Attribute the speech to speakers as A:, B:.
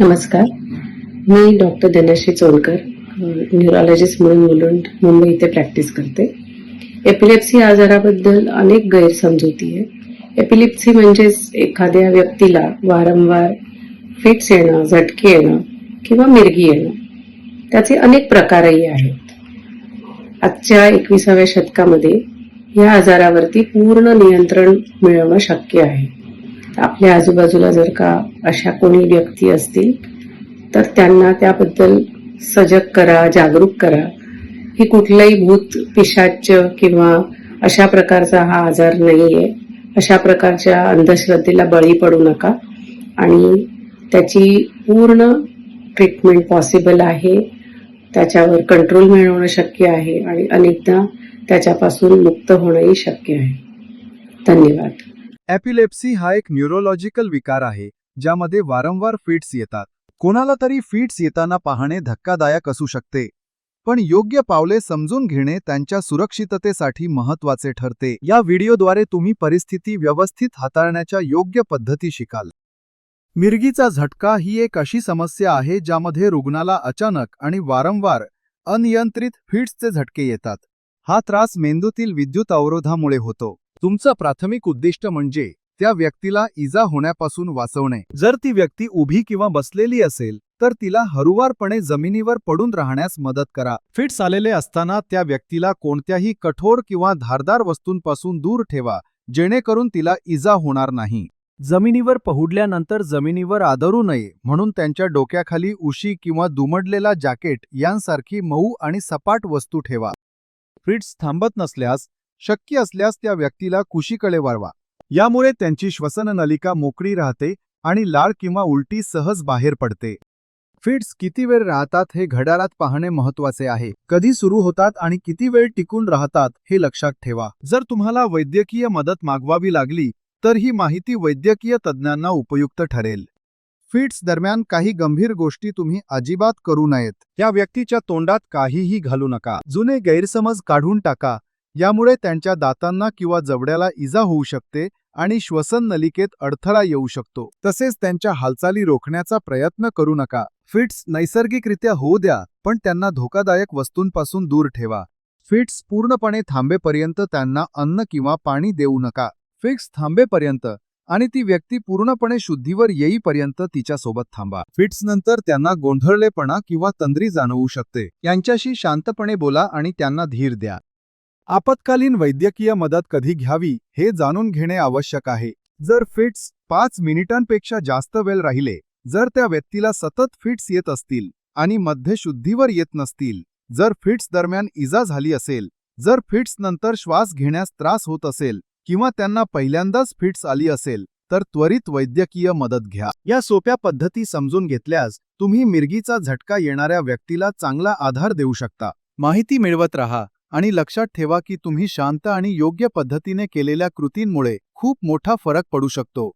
A: नमस्कार. मी doctor Dhanashree Cholkar, neurologist म्हणून मुलुंड, मुंबई इथे प्रॅक्टिस करते. एपिलेप्सी आजाराबद्दल अनेक गैरसमजुती आहे. एपिलेप्सी म्हणजेच एखाद्या व्यक्तीला वारंवार फिट्स येणं, झटके येणं किंवा मिरगी येणं. त्याचे अनेक प्रकारही आहेत. आजच्या 21व्या शतकामध्ये या आजारावरती पूर्ण नियंत्रण मिळवणं शक्य आहे. आपल्या आजूबाजूला जर का अशा कोणी व्यक्ती असतील तर त्यांना त्याबद्दल सजग करा, जागरूक करा की कुठलंही भूत, पिशाच किंवा अशा प्रकारचा हा आजार नाहीये. अशा प्रकारच्या अंधश्रद्धेला बळी पडू नका आणि त्याची पूर्ण ट्रीटमेंट पॉसिबल आहे. त्याच्यावर कंट्रोल मिळवणं शक्य आहे आणि अनेकदा त्याच्यापासून मुक्त होणंही शक्य आहे. धन्यवाद.
B: एपिलेप्सी हा एक न्यूरोलॉजिकल विकार आहे ज्यामध्ये वारंवार फिट्स येतात. कोणाला तरी फिट्स येताना पाहणे धक्कादायक असू शकते, पण योग्य पावले समजून घेणे त्यांच्या सुरक्षिततेसाठी महत्त्वाचे ठरते. या व्हिडिओद्वारे तुम्ही परिस्थिती व्यवस्थित हाताळण्याच्या योग्य पद्धती शिकाल. मिरगीचा झटका ही एक अशी समस्या आहे ज्यामध्ये रुग्णाला अचानक आणि वारंवार अनियंत्रित फिट्सचे झटके येतात. हा त्रास मेंदूतील विद्युत अवरोधामुळे होतो. तुमचं प्राथमिक उद्दिष्ट म्हणजे त्या व्यक्तीला इजा होण्यापासून वाचवणे. जर ती व्यक्ती उभी किंवा बसलेली असेल तर तिला हळूवारपणे जमिनीवर पडून राहण्यास मदत करा. फिट्स आलेले असताना त्या व्यक्तीला कोणत्याही कठोर किंवा धारदार वस्तूंपासून दूर ठेवा जेणेकरून तिला इजा होणार नाही. जमिनीवर पहुडल्यानंतर जमिनीवर आदरू नये म्हणून त्यांच्या डोक्याखाली उशी किंवा दुमडलेला जॅकेट यांसारखी मऊ आणि सपाट वस्तू ठेवा. फिट्स थांबत नसल्यास शक्य असल्यास त्या व्यक्तीला कुशीकडे वळवा. यामुळे त्यांची श्वसननलिका मोकळी राहते आणि लाळ किंवा उलटी सहज बाहेर पडते. फिट्स किती वेळ राहतात हे घड्याळात पाहणे महत्त्वाचे आहे. कधी सुरू होतात आणि किती वेळ टिकून राहतात हे लक्षात ठेवा. जर तुम्हाला वैद्यकीय मदत मागवावी लागली तर ही माहिती वैद्यकीय तज्ज्ञांना उपयुक्त ठरेल. फिट्स दरम्यान काही गंभीर गोष्टी तुम्ही अजिबात करू नयेत. या व्यक्तीच्या तोंडात काहीही घालू नका. जुने गैरसमज काढून टाका. यामुळे त्यांच्या दातांना किंवा जबड्याला इजा होऊ शकते आणि श्वसन नलिकेत अडथळा येऊ शकतो. तसेच त्यांच्या हालचाली रोखण्याचा प्रयत्न करू नका. फिट्स नैसर्गिकरित्या होऊ द्या, पण त्यांना धोकादायक वस्तूंपासून दूर ठेवा. फिट्स पूर्णपणे थांबेपर्यंत त्यांना अन्न किंवा पाणी देऊ नका. फिट्स थांबेपर्यंत आणि ती व्यक्ती पूर्णपणे शुद्धीवर येईपर्यंत तिच्यासोबत थांबा. फिट्स नंतर त्यांना गोंधळलेपणा किंवा तंद्री जाणवू शकते. यांच्याशी शांतपणे बोला आणि त्यांना धीर द्या. आपत्कालीन वैद्यकीय मदत कधी घ्यावी हे जाणून घेणे आवश्यक आहे. जर फिट्स 5 मिनिटांपेक्षा जास्त वेळ राहिले, जर त्या व्यक्तीला सतत फिट्स येत असतील आणि मध्ये शुद्धीवर येत नसतील, जर फिट्स दरम्यान इजा झाली असेल, जर फिट्स नंतर श्वास घेण्यास त्रास होत असेल किंवा त्यांना पहिल्यांदाच फिट्स आली असेल तर त्वरित वैद्यकीय मदत घ्या. या सोप्या पद्धती समजून घेतल्यास तुम्ही मिरगीचा झटका येणाऱ्या व्यक्तीला चांगला आधार देऊ शकता. माहिती मिळवत राहा आणि लक्षात ठेवा की तुम्ही शांत आणि योग्य पद्धतीने केलेल्या कृतींमुळे खूप मोठा फरक पडू शकतो.